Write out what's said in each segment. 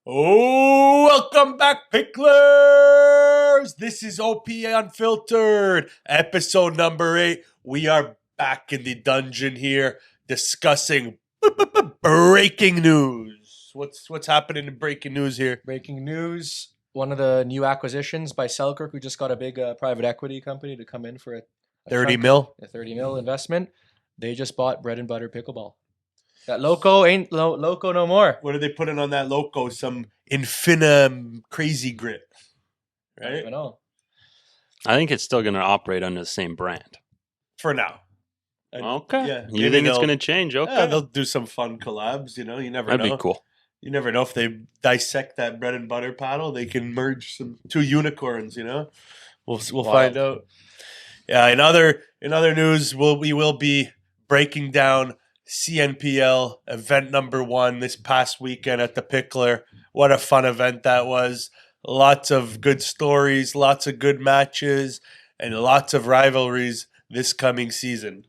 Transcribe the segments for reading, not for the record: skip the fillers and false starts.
Oh, welcome back, Picklers! This is OPA Unfiltered, episode number 8. We are back in the dungeon here discussing breaking news. What's happening in breaking news here? Breaking news, one of the new acquisitions by Selkirk, who just got a big private equity company to come in for a 30 mil? A 30 mil investment. They just bought Bread Butter Pickleball. That loco ain't loco no more. What are they putting on that loco? Some Infina crazy grit, I don't right? even know. I think it's still going to operate under the same brand. For now. Okay. Yeah, You maybe think it's they'll- going to change? Okay. Yeah, they'll do some fun collabs, you never That'd know. be cool. You never know if they dissect that bread and butter paddle, they can merge two unicorns. We'll find out. Yeah. In other news, we will be breaking down CNPL event number 1 this past weekend at the Pickler. What a fun event that was! Lots of good stories, lots of good matches, and lots of rivalries this coming season.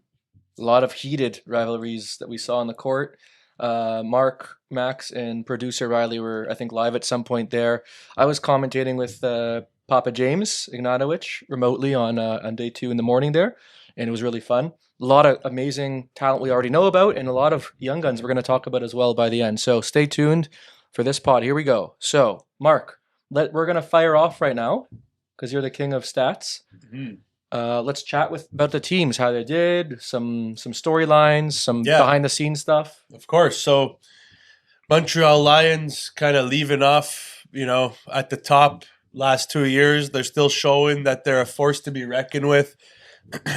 A lot of heated rivalries that we saw on the court. Mark, Max, and producer Riley were, I think, live at some point there. I was commentating with Papa James Ignatowicz remotely on day 2 in the morning there, and it was really fun. A lot of amazing talent we already know about, and a lot of young guns we're going to talk about as well by the end. So stay tuned for this pod. Here we go. So, Mark, we're going to fire off right now because you're the king of stats. Mm-hmm. Let's chat about the teams, how they did, some storylines, some behind the scenes stuff. Of course. So Montreal Lions kind of leaving off, at the top last 2 years. They're still showing that they're a force to be reckoned with.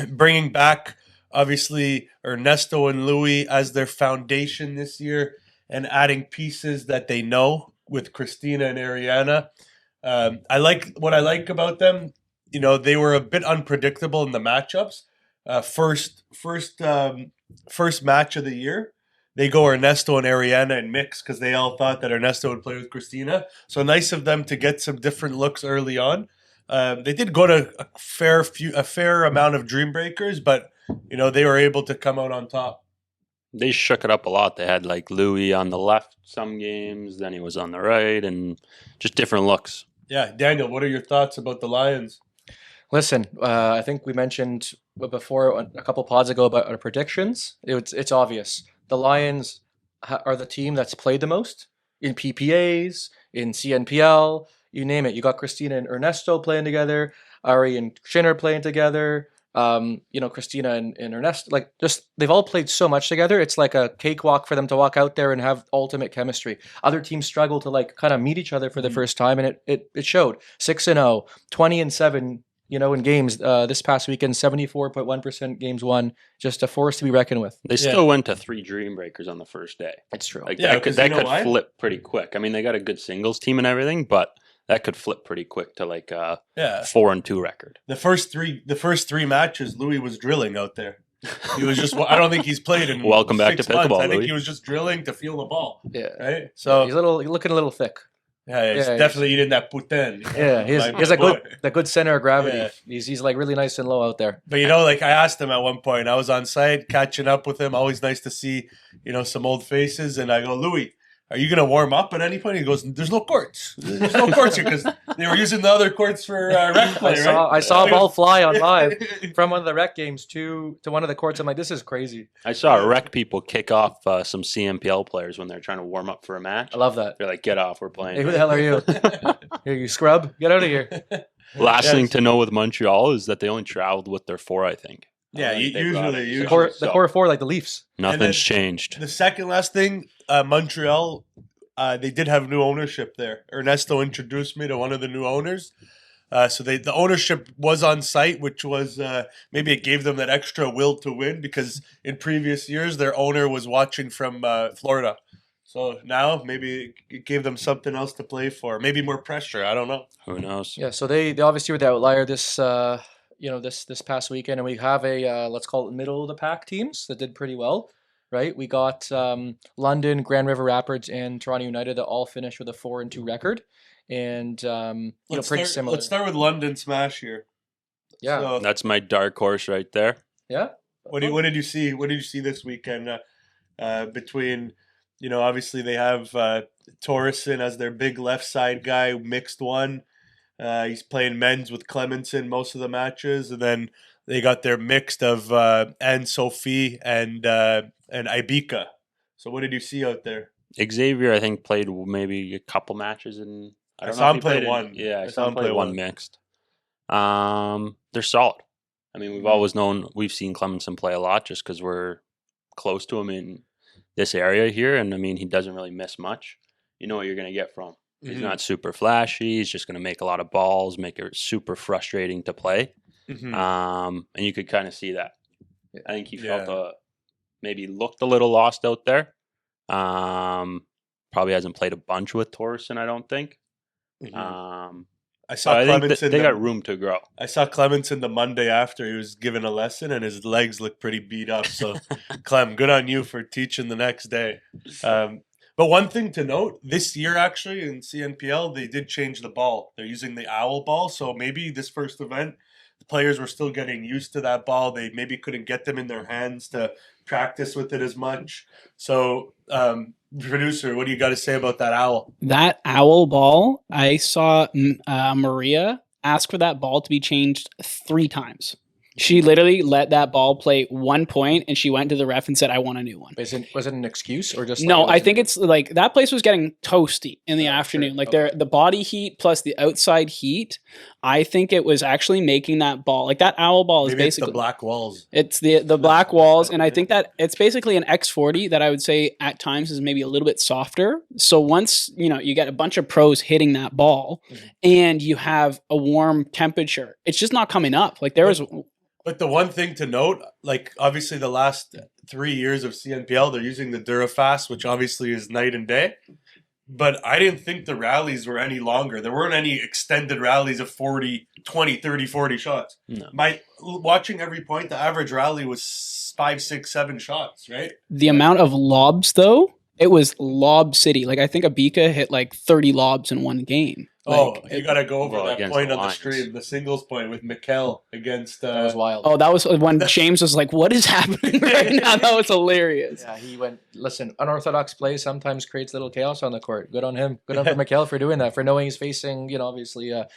Bringing back, obviously, Ernesto and Louise as their foundation this year and adding pieces that they know with Christina and Ariana. What I like about them. They were a bit unpredictable in the matchups. First match of the year, they go Ernesto and Ariana and mix because they all thought that Ernesto would play with Christina. So nice of them to get some different looks early on. They did go to a fair amount of dream breakers, but they were able to come out on top. They shook it up a lot. They had Louis on the left some games, then he was on the right, and just different looks. Yeah, Daniel, what are your thoughts about the Lions? Listen, I think we mentioned before a couple pods ago about our predictions. It's obvious. The Lions are the team that's played the most in PPAs, in CNPL, you name it. You got Christina and Ernesto playing together, Ari and Shinner playing together, Christina and Ernesto. They've all played so much together. It's like a cakewalk for them to walk out there and have ultimate chemistry. Other teams struggle to kind of meet each other for the first time, and it showed. 6-0, 20-7. In games this past weekend, 74.1% games won, just a force to be reckoned with. They still went to 3 dream breakers on the first day. It's true. That could flip pretty quick. I mean, they got a good singles team and everything, but that could flip pretty quick to 4-2 record. The first three matches, Louis was drilling out there. He was just. I don't think he's played in. Welcome back to pickleball, I think Louis. he was just drilling to feel the ball. Yeah. Right. So he's looking a little thick. Yeah, he's definitely eating that putin. Yeah, he has a good center of gravity. Yeah. He's really nice and low out there. But I asked him at one point. I was on site catching up with him. Always nice to see some old faces. And I go, Louis, are you going to warm up at any point? He goes, there's no courts. There's no courts here because they were using the other courts for rec play, right? I saw a ball fly on live from one of the rec games to one of the courts. I'm like, this is crazy. I saw rec people kick off some CNPL players when they're trying to warm up for a match. I love that. They're like, get off, we're playing. Hey, who the hell are you? Here, you scrub. Get out of here. Last thing to know with Montreal is that they only traveled with their 4, I think. Yeah, usually. The core 4 like the Leafs. Nothing's changed. The second last thing, Montreal, they did have new ownership there. Ernesto introduced me to one of the new owners. So the ownership was on site, which was maybe it gave them that extra will to win because in previous years their owner was watching from Florida. So now maybe it gave them something else to play for, maybe more pressure. I don't know. Who knows? Yeah. So they obviously were the outlier this this past weekend, and we have a let's call it middle of the pack teams that did pretty well. Right, we got London, Grand River Rapids, and Toronto United that all finished with a 4-2 record, and pretty similar. Let's start with London Smash here. Yeah, So, That's my dark horse right there. yeah. what did you see? What did you see this weekend between Obviously they have Torreson as their big left side guy, mixed one. He's playing men's with Clemenson most of the matches, and then they got their mixed of Anne Sophie and Ibica. So what did you see out there? Xavier, I think, played maybe a couple matches, and I saw him play one. I saw him play one mixed. They're solid. I mean, we've always known, we've seen Clemenson play a lot just because we're close to him in this area here, and I mean, he doesn't really miss much. You know what you're going to get from him. He's not super flashy. He's just going to make a lot of balls, make it super frustrating to play. And you could kind of see that. I think he felt maybe looked a little lost out there. Probably hasn't played a bunch with Torreson, I don't think. I think they got room to grow. I saw Clemenson the Monday after he was given a lesson, and his legs looked pretty beat up. So, Clem, good on you for teaching the next day. But one thing to note, this year actually in CNPL, they did change the ball. They're using the owl ball. So maybe this first event, the players were still getting used to that ball. They maybe couldn't get them in their hands to practice with it as much. So, producer, what do you got to say about that owl? That owl ball, I saw Maria ask for that ball to be changed 3 times. She literally let that ball play 1 point, and she went to the ref and said, I want a new one. Was it an excuse or just... No, I think it's like that place was getting toasty in the afternoon. Sure. Like the body heat plus the outside heat, I think it was actually making that ball, like that owl ball is basically... It's the black walls. It's the black walls, and I think that it's basically an X40 that I would say at times is maybe a little bit softer. So once, you get a bunch of pros hitting that ball and you have a warm temperature, it's just not coming up. Like there was... But the one thing to note, like obviously the last 3 years of CNPL, they're using the Durafast, which obviously is night and day. But I didn't think the rallies were any longer. There weren't any extended rallies of 40, 20, 30, 40 shots. No. Watching every point, the average rally was 5, 6, 7 shots, right? The amount of lobs, though, it was lob city. Like I think Ibica hit like 30 lobs in one game. You got to go over that point on the stream, the singles point with Mikkel against... that was wild. Oh, that was when James was like, what is happening right now? That was hilarious. Yeah, he went, listen, unorthodox play sometimes creates little chaos on the court. Good on him. Good on for Mikkel for doing that, for knowing he's facing, obviously a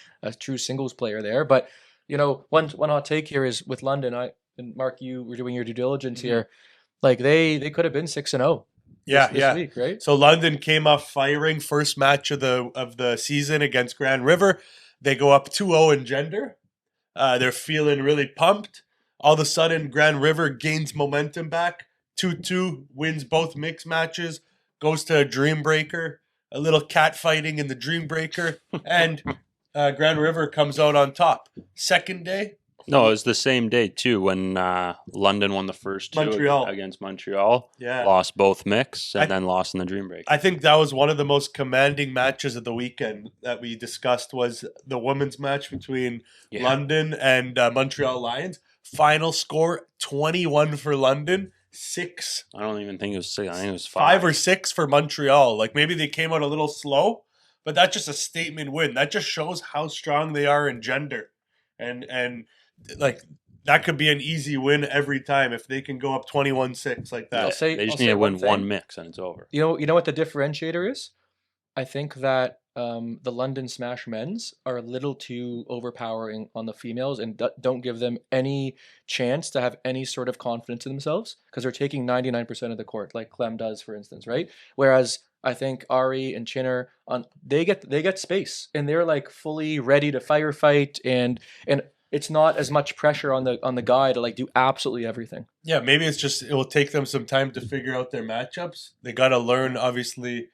true singles player there. But, one hot take here is with London, and Mark, you were doing your due diligence here. Like they could have been 6-0. This week, right? So London came off firing first match of the season against Grand River. They go up 2-0 in gender. They're feeling really pumped. All of a sudden, Grand River gains momentum back. 2-2, wins both mixed matches, goes to a Dream Breaker, a little cat fighting in the Dream Breaker, and Grand River comes out on top. Second day. No, it was the same day, too, when London won the first 2 against Montreal. Yeah. Lost both mix and then lost in the Dream Break. I think that was one of the most commanding matches of the weekend that we discussed was the women's match between London and Montreal Lions. Final score, 21 for London, 6. I don't even think it was 6. I think it was 5 or 6 for Montreal. Like maybe they came out a little slow, but that's just a statement win. That just shows how strong they are in gender. And like that could be an easy win every time if they can go up 21-6 like that. They just need to win one mix and it's over. You know what the differentiator is? I think that the London Smash men's are a little too overpowering on the females and don't give them any chance to have any sort of confidence in themselves because they're taking 99% of the court, like Clem does, for instance, right? Whereas I think Ari and Chinner they get space and they're like fully ready to firefight and it's not as much pressure on the guy to like do absolutely everything. Yeah, maybe it's just it will take them some time to figure out their matchups. They got to learn obviously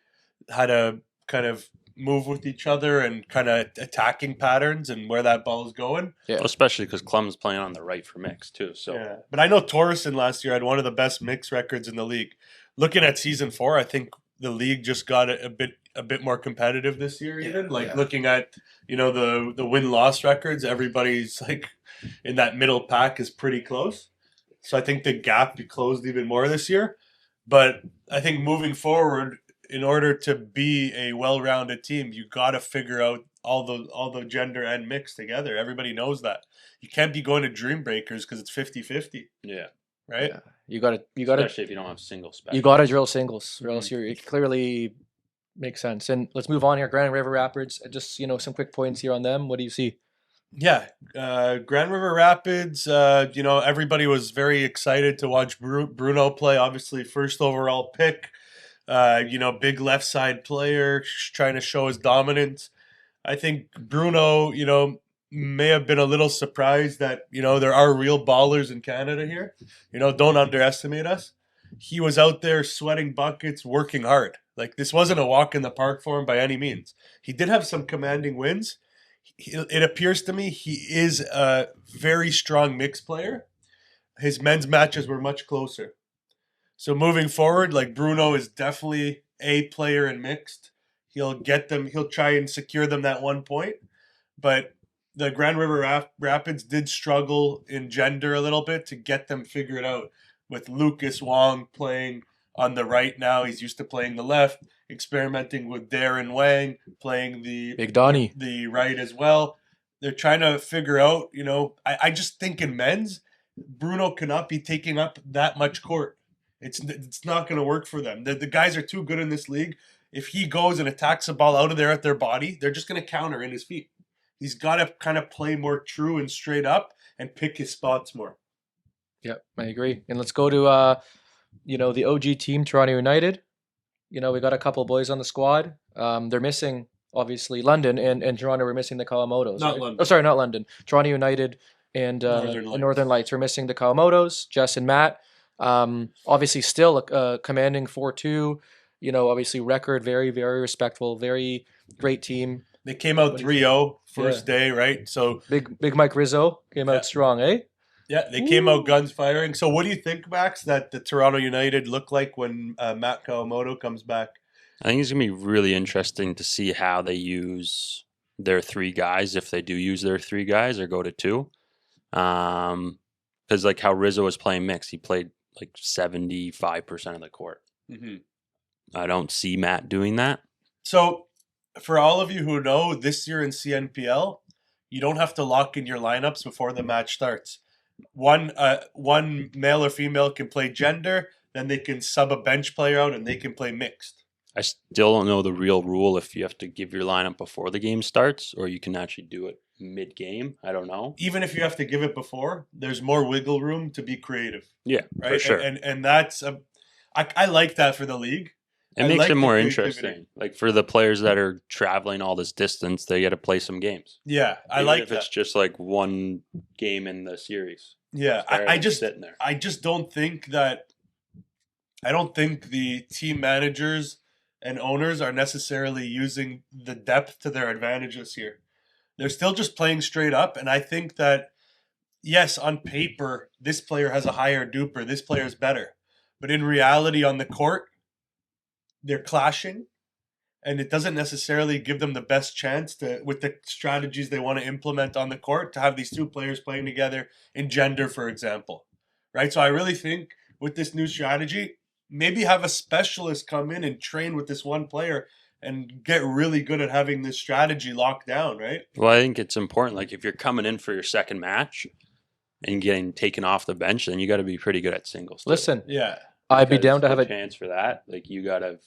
how to kind of move with each other and kind of attacking patterns and where that ball is going. Yeah, well, especially because Clem's playing on the right for mix too. So yeah, but I know Torreson last year had one of the best mix records in the league. Looking at season 4, I think the league just got a bit more competitive this year. Even looking at the win-loss records, everybody's like in that middle pack is pretty close. So I think the gap closed even more this year. But I think moving forward, in order to be a well-rounded team, you got to figure out all the gender and mix together. Everybody knows that. You can't be going to Dream Breakers because it's 50-50. Yeah. Right? You got to Especially if you don't have single special. you got to drill singles, or else it clearly makes sense. And let's move on here. Grand River Rapids. Just some quick points here on them. What do you see? Yeah, Grand River Rapids, everybody was very excited to watch Bruno play. Obviously, first overall pick, big left side player, trying to show his dominance. I think Bruno, may have been a little surprised that, there are real ballers in Canada here. Don't underestimate us. He was out there sweating buckets, working hard. Like, this wasn't a walk in the park for him by any means. He did have some commanding wins. It appears to me he is a very strong mixed player. His men's matches were much closer. So moving forward, like, Bruno is definitely a player in mixed. He'll try and secure them that 1 point. But the Grand River Rapids did struggle in gender a little bit to get them figured out. With Lucas Wong playing on the right now, he's used to playing the left, experimenting with Darren Wang, playing the Big Donnie. the right as well. They're trying to figure out, I just think in men's, Bruno cannot be taking up that much court. It's not going to work for them. The guys are too good in this league. If he goes and attacks the ball out of there at their body, they're just going to counter in his feet. He's got to kind of play more true and straight up and pick his spots more. Yeah, I agree. And let's go to the OG team, Toronto United. We got a couple boys on the squad. They're missing, obviously, London and Toronto. We're missing the Kawamotos. Not right? London. Oh, sorry, not London. Toronto United and Northern Lights. We're missing the Kawamotos, Jess and Matt. Obviously, still a commanding 4-2. Obviously, record very, very respectful, very great team. They came out 3-0 first day, right? So Big Mike Rizzo came out strong, eh? yeah, they came out guns firing. So what do you think, Max, that the Toronto United look like when Matt Kawamoto comes back? I think it's going to be really interesting to see how they use their three guys, if they do use their three guys or go to two. Because like how Rizzo was playing mixed, he played like 75% of the court. Mm-hmm. I don't see Matt doing that. So for all of you who know, this year in CNPL, you don't have to lock in your lineups before the match starts. One male or female can play gender, then they can sub a bench player out and they can play mixed. I still don't know the real rule if you have to give your lineup before the game starts or you can actually do it mid-game. I don't know. Even if you have to give it before, there's more wiggle room to be creative. Yeah, right? for sure. And that's I like that for the league. It makes it more interesting. Like for the players that are traveling all this distance, they get to play some games. Yeah, I Even like if that. it's just like one game in the series. Yeah, I just sitting there. I just don't think that. I don't think the team managers and owners are necessarily using the depth to their advantage this year. They're still just playing straight up, and I think that yes, on paper, this player has a higher duper, this player is better, but in reality, on the court, they're clashing, and it doesn't necessarily give them the best chance to, with the strategies they want to implement on the court, to have these two players playing together in gender, for example, right? So I really think with this new strategy, maybe have a specialist come in and train with this one player and get really good at having this strategy locked down, right? Well, I think it's important. Like if you're coming in for your second match and getting taken off the bench, then you got to be pretty good at singles. Listen, Yeah. I'd be down to have a chance for that. Like you got to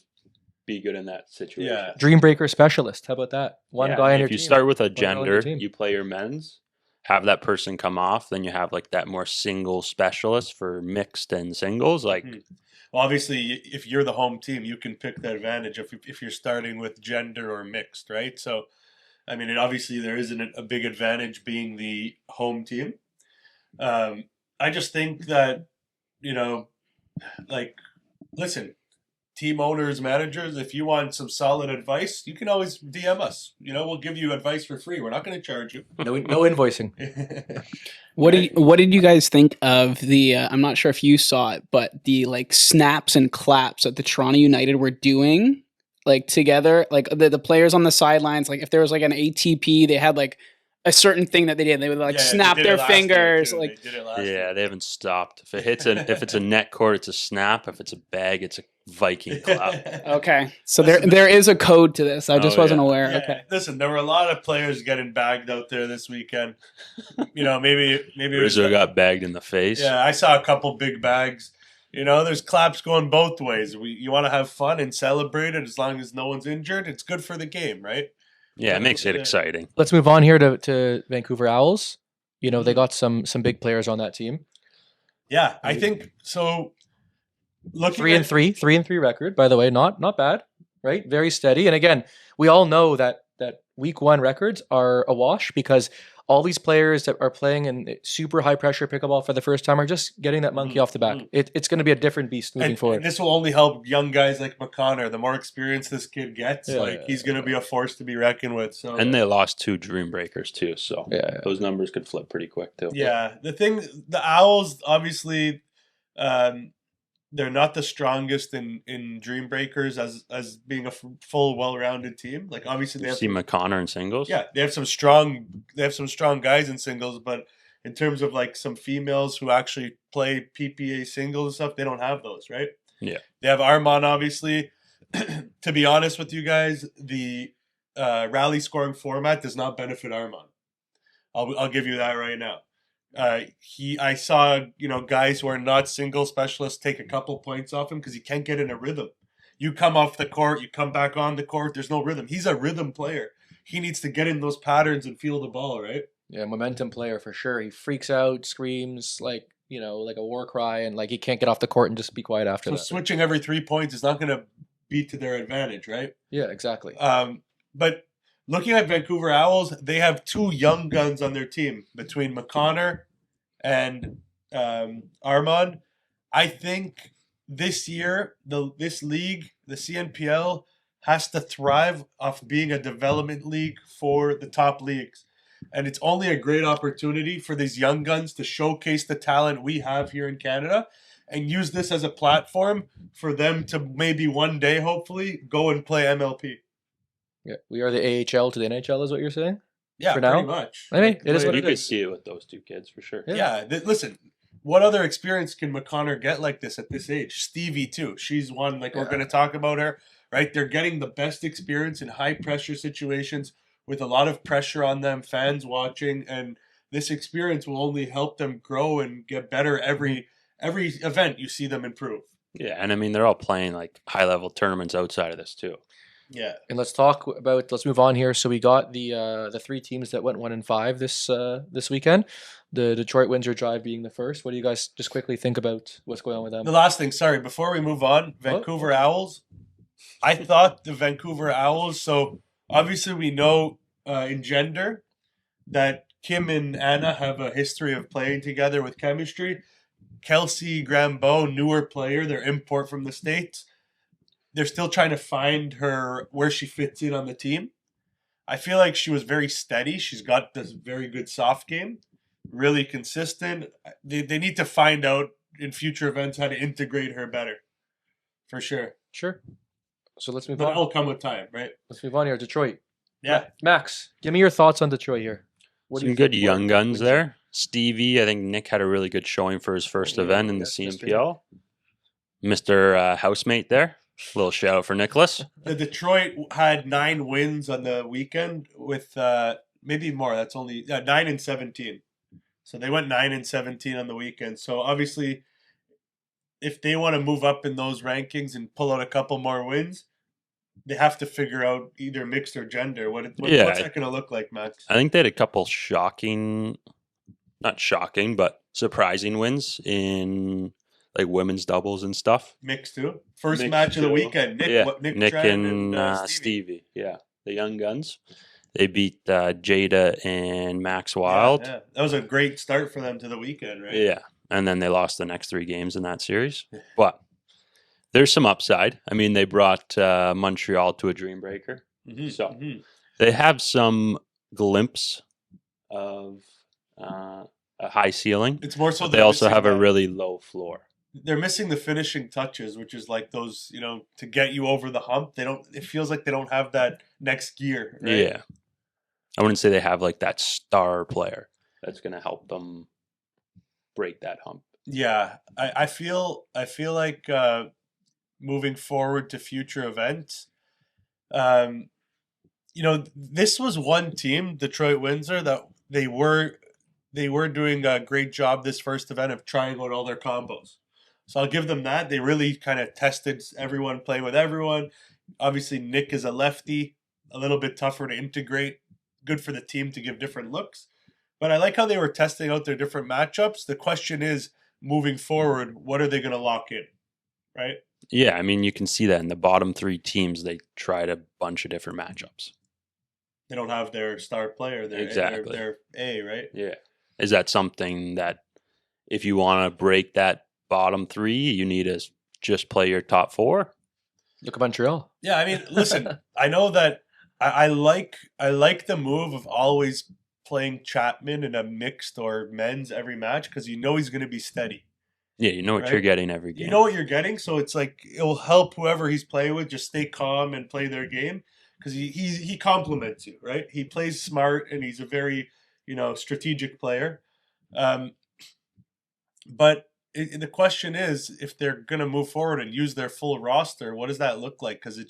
be good in that situation. Yeah. dream breaker specialist. How about that? One Yeah, guy on your if you team. start with a guy on your gender, team. you play your men's, have that person come off, then you have like that more single specialist for mixed and singles. Like, Well, obviously, if you're the home team, you can pick the advantage if you're starting with gender or mixed, right? So, I mean, obviously there isn't a big advantage being the home team. I just think that, listen, team owners, managers, if you want some solid advice, you can always DM us. We'll give you advice for free. We're not going to charge you. No invoicing. What did you guys think of the? I'm not sure if you saw it, but the like snaps and claps that the Toronto United were doing, like together, like the players on the sidelines. Like if there was like an ATP, they had like a certain thing that they did. They would like snap their fingers. Like they did it last yeah, year. they haven't stopped. If it hits if it's a net court, it's a snap. If it's a bag, it's a Viking clap. okay, so there is a code to this. I just wasn't aware. Yeah. Okay, Listen, there were a lot of players getting bagged out there this weekend. Maybe it was Rizzo got bagged in the face. Yeah, I saw a couple big bags. You know, there's claps going both ways. You want to have fun and celebrate it as long as no one's injured. It's good for the game, right? Yeah, it makes it exciting. Let's move on here to Vancouver Owls. You know, they got some big players on that team. Yeah, I think so. Looking 3-3 record, by the way, not bad, right? Very steady. And again, we all know that week one records are a wash because all these players that are playing in super high pressure pickleball for the first time are just getting that monkey off the back. It's going to be a different beast moving forward. And this will only help young guys like McConnor. The more experience this kid gets, he's going to be a force to be reckoned with. So, and they lost 2 Dream Breakers too, so those numbers could flip pretty quick too. Yeah, the Owls obviously. They're not the strongest in Dream Breakers as being a full, well-rounded team. Like obviously they have McConnor in singles. Yeah, they have some strong guys in singles, but in terms of like some females who actually play PPA singles and stuff, they don't have those, right? Yeah, they have Armand obviously. To be honest with you guys, the rally scoring format does not benefit Armand. I'll give you that right now. I saw guys who are not single specialists take a couple points off him because he can't get in a rhythm. You come off the court, you come back on the court, there's no rhythm. He's a rhythm player. He needs to get in those patterns and feel the ball, right? Yeah, momentum player for sure. He freaks out, screams like a war cry, and like he can't get off the court and just be quiet after that. So switching every 3 points is not going to be to their advantage, right? Yeah, exactly. But looking at Vancouver Owls, they have 2 young guns on their team between McConnor and Armand. I think this year, this league, the CNPL, has to thrive off being a development league for the top leagues. And it's only a great opportunity for these young guns to showcase the talent we have here in Canada and use this as a platform for them to maybe one day, hopefully, go and play MLP. Yeah, we are the AHL to the NHL, is what you're saying? Yeah, for now? pretty much. I mean, it is what you it could is. see it with those 2 kids for sure. Yeah, listen, what other experience can McConnor get like this at this age? Stevie, too. She's one, we're going to talk about her, right? They're getting the best experience in high-pressure situations with a lot of pressure on them, fans watching, and this experience will only help them grow and get better every event you see them improve. Yeah, and I mean, they're all playing like high-level tournaments outside of this too. Yeah, and let's move on here. So we got the 3 teams that went 1-5 this weekend. The Detroit Windsor Drive being the first. What do you guys just quickly think about what's going on with them? The last thing, sorry, before we move on, Vancouver Owls. I thought the Vancouver Owls. So obviously we know in gender that Kim and Anna have a history of playing together with chemistry. Kelsey Grambeau, newer player, their import from the States. They're still trying to find her where she fits in on the team. I feel like she was very steady. She's got this very good soft game, really consistent. They need to find out in future events how to integrate her better, for sure. Sure. So let's move But on. that'll come with time, right? Let's move on here. Detroit. Yeah. Max, give me your thoughts on Detroit here. Some good young guns there. Stevie, I think Nick had a really good showing for his first event in the CNPL. Mr. Housemate there. Little shout out for Nicholas. The Detroit had 9 wins on the weekend with maybe more. That's only 9-17. So they went 9-17 on the weekend. So obviously, if they want to move up in those rankings and pull out a couple more wins, they have to figure out either mixed or gender. What's that going to look like, Max? I think they had a couple not shocking, but surprising wins in like women's doubles and stuff. Mixed too. First match of the weekend. Nick and Stevie. Yeah, the young guns. They beat Jada and Max Wild. Yeah. That was a great start for them to the weekend, right? Yeah, and then they lost the next 3 games in that series. But there's some upside. I mean, they brought Montreal to a dream breaker. Mm-hmm. So they have some glimpse of a high ceiling. It's more so they also have a really low floor. They're missing the finishing touches, which is like those, to get you over the hump. It feels like they don't have that next gear. Right? Yeah. I wouldn't say they have like that star player that's going to help them break that hump. Yeah. I feel like moving forward to future events, this was one team, Detroit Windsor, that they were doing a great job this first event of trying out all their combos. So I'll give them that. They really kind of tested everyone, playing with everyone. Obviously, Nick is a lefty, a little bit tougher to integrate. Good for the team to give different looks. But I like how they were testing out their different matchups. The question is, moving forward, what are they going to lock in, right? Yeah, I mean, you can see that in the bottom 3 teams, they tried a bunch of different matchups. They don't have their star player, Exactly. their A, right? Yeah. Is that something that if you want to break that bottom 3, you need to just play your top 4? Look at Montreal. Yeah, I mean, listen, I know that I like the move of always playing Chapman in a mixed or men's every match because you know he's going to be steady. Yeah, you know what Right? you're getting every game. You know what you're getting, so it's like it'll help whoever he's playing with just stay calm and play their game because he compliments you, right? He plays smart and he's a very strategic player. But the question is, if they're going to move forward and use their full roster, what does that look like? Because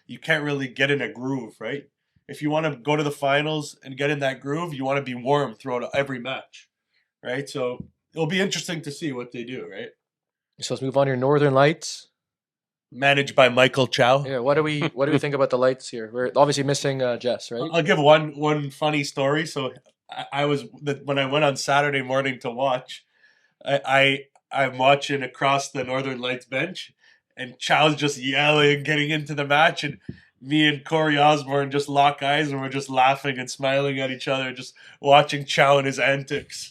you can't really get in a groove, right? If you want to go to the finals and get in that groove, you want to be warm throughout every match, right? So it'll be interesting to see what they do, right? So let's move on to your Northern Lights. Managed by Michael Chow. Yeah, what do we think about the Lights here? We're obviously missing Jess, right? I'll give one funny story. So when I went on Saturday morning to watch, I'm watching across the Northern Lights bench, and Chow's just yelling, getting into the match, and me and Corey Osborne just lock eyes, and we're just laughing and smiling at each other, just watching Chow and his antics.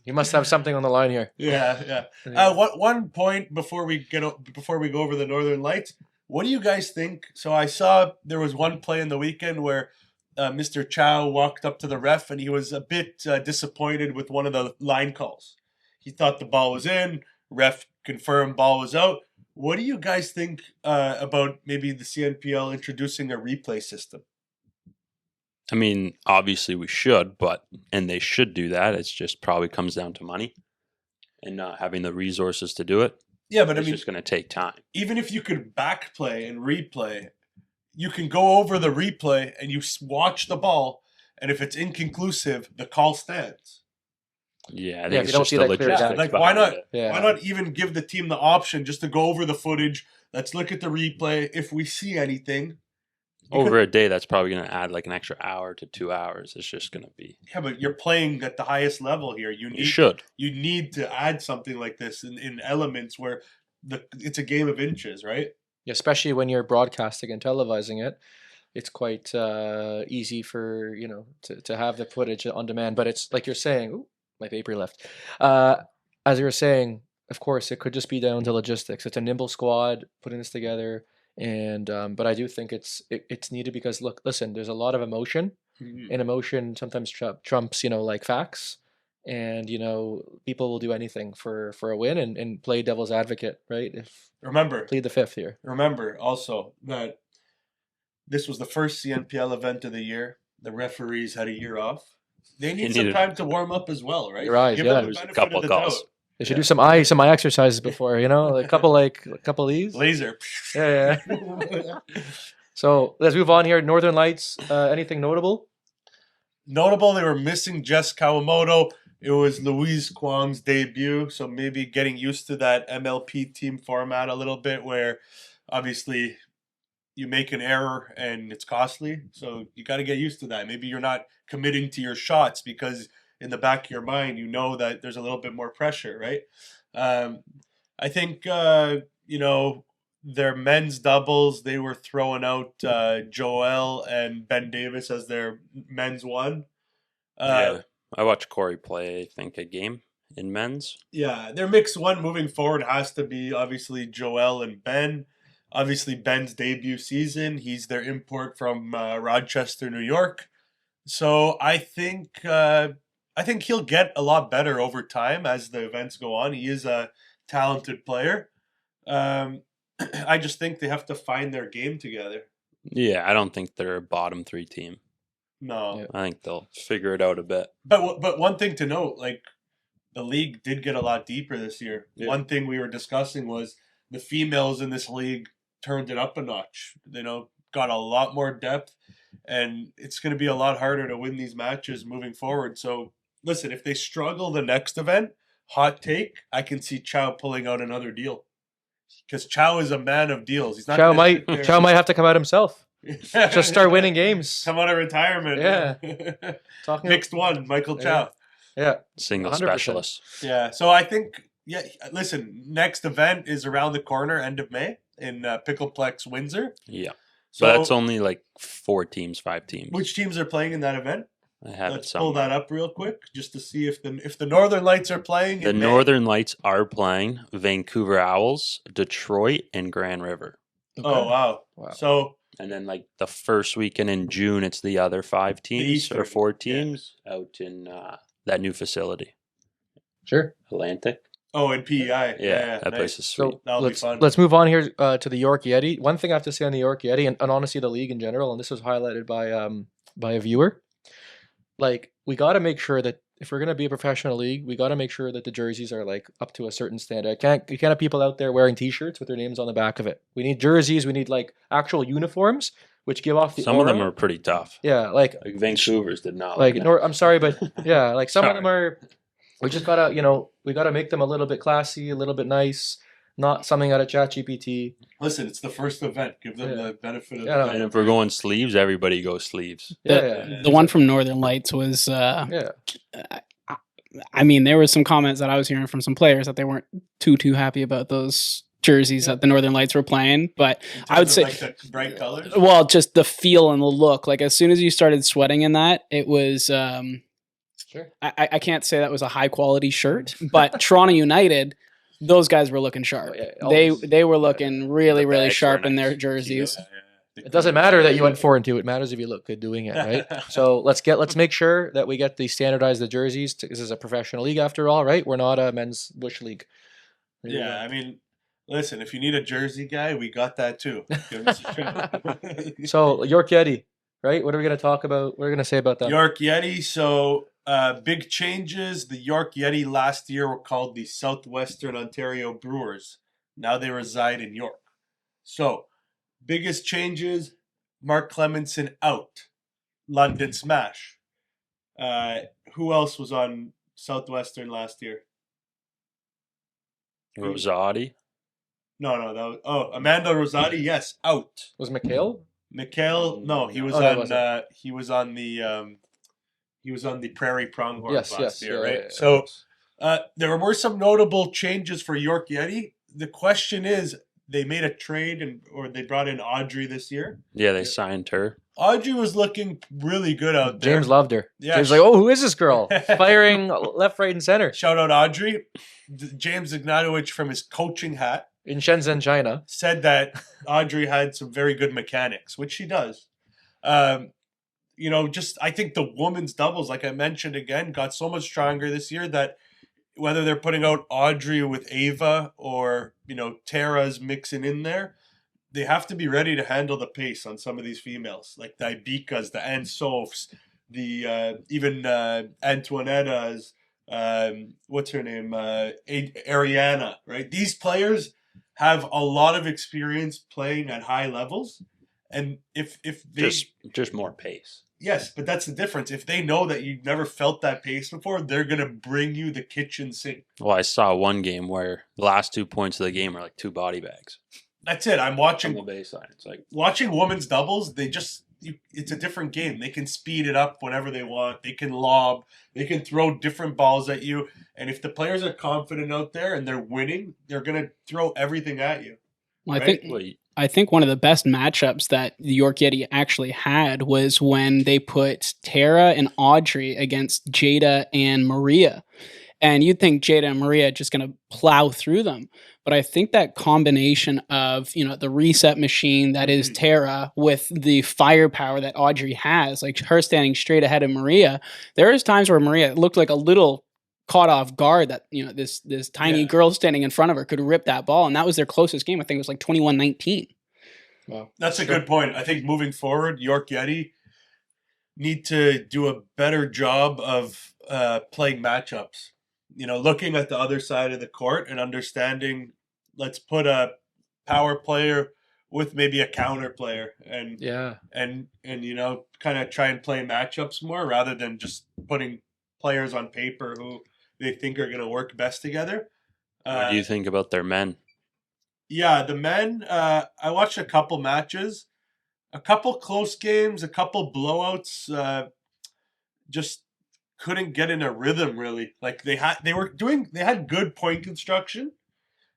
You must have something on the line here. Yeah. One point before we go over the Northern Lights, what do you guys think? So I saw there was one play in the weekend where Mr. Chow walked up to the ref and he was a bit disappointed with one of the line calls. He thought the ball was in, ref confirmed ball was out. What do you guys think about maybe the CNPL introducing a replay system? I mean, obviously we should, and they should do that. It's just probably comes down to money and not having the resources to do it. Yeah, but it's just going to take time. Even if you could backplay and replay, you can go over the replay and you watch the ball, and if it's inconclusive, the call stands. Yeah, I think it's you don't just see the that clear logistics data. Like, why not? behind it. Yeah. Why not even give the team the option just to go over the footage? Let's look at the replay. If we see anything, Over a day, that's probably going to add like an extra hour to 2 hours. It's just going to be. Yeah, but you're playing at the highest level here. You need to add something like this in elements where it's a game of inches, right? Especially when you're broadcasting and televising it, it's quite easy for to have the footage on demand. But it's like you're saying, ooh, my paper left. As you were saying, of course, it could just be down to logistics. It's a nimble squad putting this together, and but I do think it's needed because listen, there's a lot of emotion, and emotion sometimes trumps like facts. And people will do anything for a win and play devil's advocate, right? Plead the fifth here. Remember also that this was the first CNPL event of the year. The referees had a year off. They need some time to warm up as well, right? Your eyes, Give yeah. them the There's a benefit couple of the calls. doubt. They should do some eye exercises before, a couple of these. Laser. Yeah. So let's move on here. Northern Lights. Anything notable? Notable, they were missing Jess Kawamoto. It was Louise Kuang's debut, so maybe getting used to that MLP team format a little bit where obviously you make an error and it's costly. So you got to get used to that. Maybe you're not committing to your shots because in the back of your mind, you know that there's a little bit more pressure, right? I think, their men's doubles, they were throwing out Joel and Ben Davis as their men's one. Yeah, I watched Corey play, I think, a game in men's. Yeah, their mix one moving forward has to be obviously Joel and Ben. Obviously, Ben's debut season. He's their import from Rochester, New York. So I think he'll get a lot better over time as the events go on. He is a talented player. I just think they have to find their game together. Yeah, I don't think they're a bottom 3 team. No. I think they'll figure it out a bit. But one thing to note, like the league did get a lot deeper this year. Yeah. One thing we were discussing was the females in this league turned it up a notch. Got a lot more depth, and it's going to be a lot harder to win these matches moving forward. So listen, if they struggle the next event, hot take, I can see Chow pulling out another deal. Because Chow is a man of deals. He's not Chow gonna sit might there- Chow might have to come out himself. Just start winning games. Come out of retirement. Yeah. Talking Mixed one, Michael Chow. Yeah. Single 100%. specialist. Yeah. So I think, listen, next event is around the corner, end of May in Pickleplex, Windsor. Yeah. So But it's only like 4 teams, 5 teams. which teams are playing in that event? I have Let's it pull somewhere. that up real quick just to see if the Northern Lights are playing. The in May. Northern Lights are playing Vancouver Owls, Detroit, and Grand River. Oh wow. Wow. So And then like the first weekend in June, it's the other 5 teams Eastern, or 4 yeah. teams out in that new facility, Sure. Atlantic. in PEI. Yeah, that nice. place is sweet. So That'll be let's fun. let's move on here to the York Yeti. One thing I have to say on the York Yeti, and honestly the league in general, and this was highlighted by a viewer, like we got to make sure that if we're gonna be a professional league, we got to make sure that the jerseys are like up to a certain standard. You can't have people out there wearing T-shirts with their names on the back of it. We need jerseys. We need like actual uniforms, which give off the Some of them aura. are pretty tough. Yeah, like Like Vancouver's did not like like I'm sorry, but yeah, like some of them Sorry. are. We just gotta, we gotta make them a little bit classy, a little bit nice, not something out of ChatGPT. Listen, it's the first event. Give them Yeah. the benefit of Yeah, the no. And if we're going sleeves, everybody goes sleeves. Yeah, The one from Northern Lights was. yeah. I mean, there were some comments that I was hearing from some players that they weren't too happy about those jerseys that the Northern Lights were playing. But in I would terms say, of, like, the bright colors. well, just the feel and the look. Like as soon as you started sweating in that, it was. Sure. I can't say that was a high quality shirt, but Toronto United, those guys were looking sharp. Yeah, They always. were looking really The really bags sharp were in their nice. jerseys. It doesn't matter that you went 4-2. It matters if you look good doing it, right? So let's make sure that we get the standardized the jerseys. This is a professional league after all, right? We're not a men's bush league. There you Yeah, go. I mean, listen, if you need a jersey guy, we got that too. Give us a shout. So York Yeti, right? What are we gonna talk about? What are we gonna say about that? York Yeti. So big changes. The York Yeti last year were called the Southwestern Ontario Brewers. Now they reside in York. So biggest changes: Mark Clemenson out. London Smash. Who else was on Southwestern last year? Rosati. No, that was Amanda Rosati. Yes, out. Was McHale? Mikhail, no, he was Oh, that on. wasn't. He was on the Prairie Pronghorns Yes, last yes. year, yeah, right? yeah, yeah. So there were some notable changes for York Yeti. The question is, they made a trade or they brought in Audrey this year. Yeah, they signed her. Audrey was looking really good out there. James loved her. Yeah, James was like, oh, who is this girl? Firing left, right, and center Shout out Audrey. James Ignatowicz from his coaching hat in Shenzhen, China. said that Audrey had some very good mechanics, which she does. Just I think the women's doubles, like I mentioned again, got so much stronger this year that whether they're putting out Audrey with Ava or, Tara's mixing in there, they have to be ready to handle the pace on some of these females, like the Ibikas, the Ansofs, the even Antoinetta's, what's her name, Ariana, right? These players have a lot of experience playing at high levels, and if they Just more pace. yes, but that's the difference. If they know that you've never felt that pace before, they're gonna bring you the kitchen sink. Well, I saw one game where the last 2 points of the game are like 2 body bags That's it. I'm on watching the baseline. It's like women's doubles. It's a different game. They can speed it up whenever they want. They can lob. They can throw different balls at you. And if the players are confident out there and they're winning, they're gonna throw everything at you. Well, Right? I think one of the best matchups that the York Yeti actually had was when they put Tara and Audrey against Jada and Maria. And you'd think Jada and Maria are just going to plow through them. But I think that combination of, the reset machine that is Tara with the firepower that Audrey has, like her standing straight ahead of Maria, there is times where Maria looked like a little caught off guard that, this tiny girl standing in front of her could rip that ball. And that was their closest game. I think it was like 21-19. Wow. That's a good point. I think moving forward, York Yeti need to do a better job of playing matchups. Looking at the other side of the court and understanding, let's put a power player with maybe a counter player and kind of try and play matchups more rather than just putting players on paper who they think are going to work best together. What do you think about their men? Yeah, the men, I watched a couple matches, a couple close games, a couple blowouts, just couldn't get in a rhythm really. Like they had good point construction.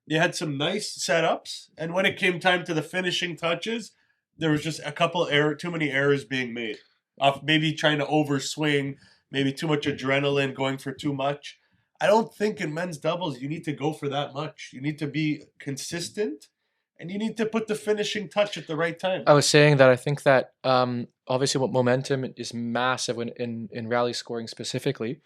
They had some nice setups, and when it came time to the finishing touches, there was just a couple too many errors being made. Off maybe trying to overswing, maybe too much adrenaline, going for too much. I don't think in men's doubles you need to go for that much. You need to be consistent, and you need to put the finishing touch at the right time. I was saying that I think that obviously what momentum is massive in rally scoring specifically.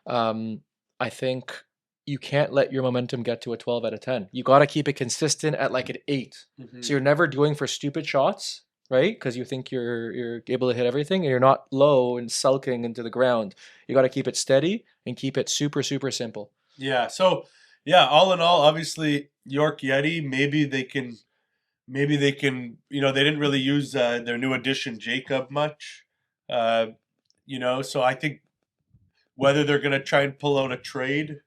I think you can't let your momentum get to a 12 out of 10. You got to keep it consistent at like an 8. Mm-hmm. So you're never going for stupid shots, right? Because you think you're able to hit everything, and you're not low and sulking into the ground. You got to keep it steady and keep it super, super simple. Yeah. So yeah, all in all, obviously York Yeti, maybe they can, you know, they didn't really use their new addition Jacob much, you know, so I think whether they're going to try and pull out a trade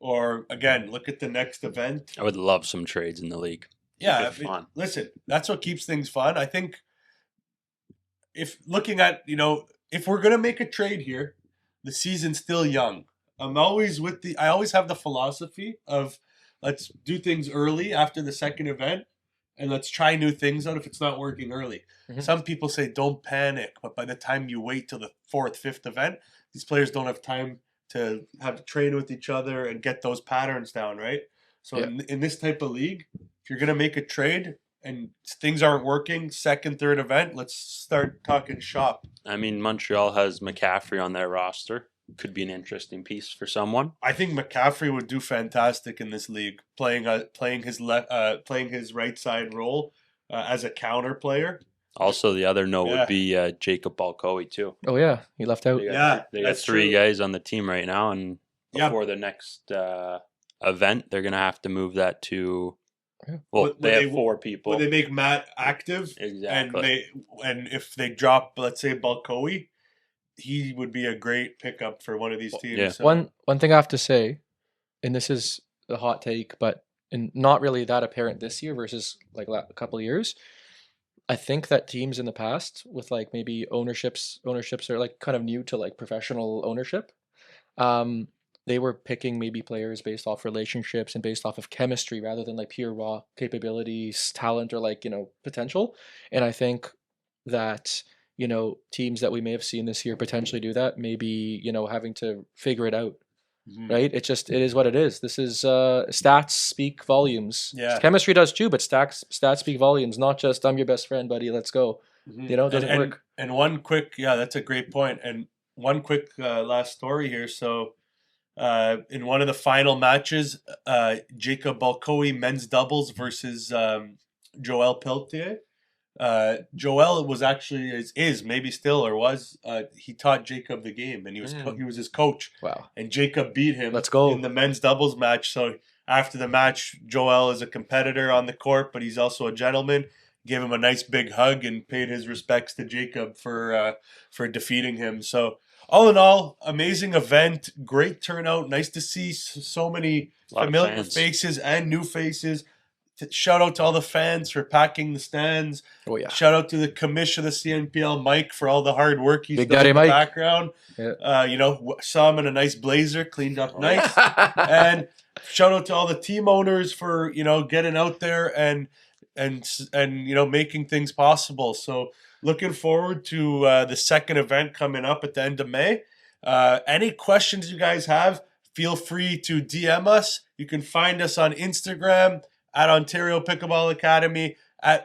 or, again, look at the next event. I would love some trades in the league. Yeah, Keep it fun. Listen, that's what keeps things fun. I think if looking at, you know, if we're going to make a trade here, the season's still young. I always have the philosophy of let's do things early after the second event, and let's try new things out if it's not working early. Mhm. Some people say don't panic, but by the time you wait till the 4th, 5th event, these players don't have time to have to train with each other and get those patterns down, right? So Yeah. in this type of league, if you're going to make a trade and things aren't working, 2nd, 3rd event, let's start talking shop. I mean, Montreal has McCaffrey on their roster. Could be an interesting piece for someone. I think McCaffrey would do fantastic in this league, playing his right side role as a counter player. Also, the other note Yeah. would be Jacob Balcoi, too. Oh yeah, he left out. They got, Yeah, they got that's 3 true. guys on the team right now, and Yeah. before the next event, they're going to have to move that to... Yeah. Well, Would they have they- 4 people. When they make Matt active, Exactly. and if they drop, let's say Balcoi, he would be a great pickup for one of these teams. Yeah. So- One thing I have to say, and this is a hot take, but not really that apparent this year versus like a couple of years. I think that teams in the past with like maybe ownerships are like kind of new to like professional ownership. They were picking maybe players based off relationships and based off of chemistry rather than like pure raw capabilities, talent, or like, you know, potential. And I think that, you know, teams that we may have seen this year potentially do that, maybe, you know, having to figure it out. Mhm. Right? It is what it is. This is stats speak volumes. Yeah. Chemistry does too, but stats speak volumes, not just I'm your best friend, buddy, let's go. Mhm. You know, it doesn't work. And one quick, yeah, that's a great point. And one quick last story here. So in one of the final matches, Jacob Balcoi men's doubles versus Joel Piltier. Joel was actually is maybe still or was he taught Jacob the game, and he was he was his coach, Wow. and Jacob beat him. Let's go. In the men's doubles match. So after the match, Joel is a competitor on the court, but he's also a gentleman. Gave him a nice big hug and paid his respects to Jacob for defeating him. So all in all, amazing event, great turnout. Nice to see so many A lot of familiar fans. faces and new faces. Shout out to all the fans for packing the stands. Oh yeah. Shout out to the commission of the CNPL, Mike, for all the hard work he's Big done Daddy in the Mike. background. Yeah. You know, saw him in a nice blazer, cleaned up Oh, nice. And shout out to all the team owners for, you know, getting out there and you know, making things possible. So looking forward to the second event coming up at the end of May. Any questions you guys have, feel free to DM us. You can find us on Instagram at Ontario Pickleball Academy,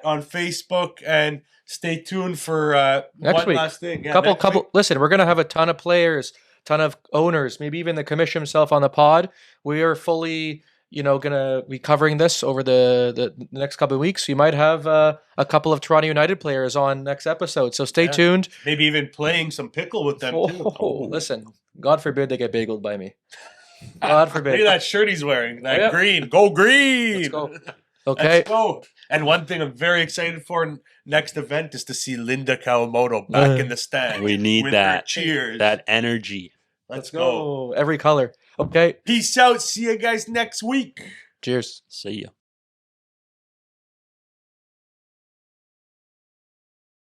on Facebook, and stay tuned for Next one week. last thing. Yeah, couple next week. listen, we're gonna have a ton of players, ton of owners, maybe even the commission himself on the pod. We are fully, you know, gonna be covering this over the next couple of weeks. You might have a couple of Toronto United players on next episode, so stay Yeah. tuned. Maybe even playing some pickle with them too. Listen, God forbid they get bageled by me. God Look forbid. at that shirt he's wearing. That Oh, yeah. green. Go green. Let's go. Let's Okay. go. And one thing I'm very excited for next event is to see Linda Kawamoto back in the stand. We need with her that. cheers. That energy. Let's go. Every color. Okay. Peace out. See you guys next week. Cheers. See ya.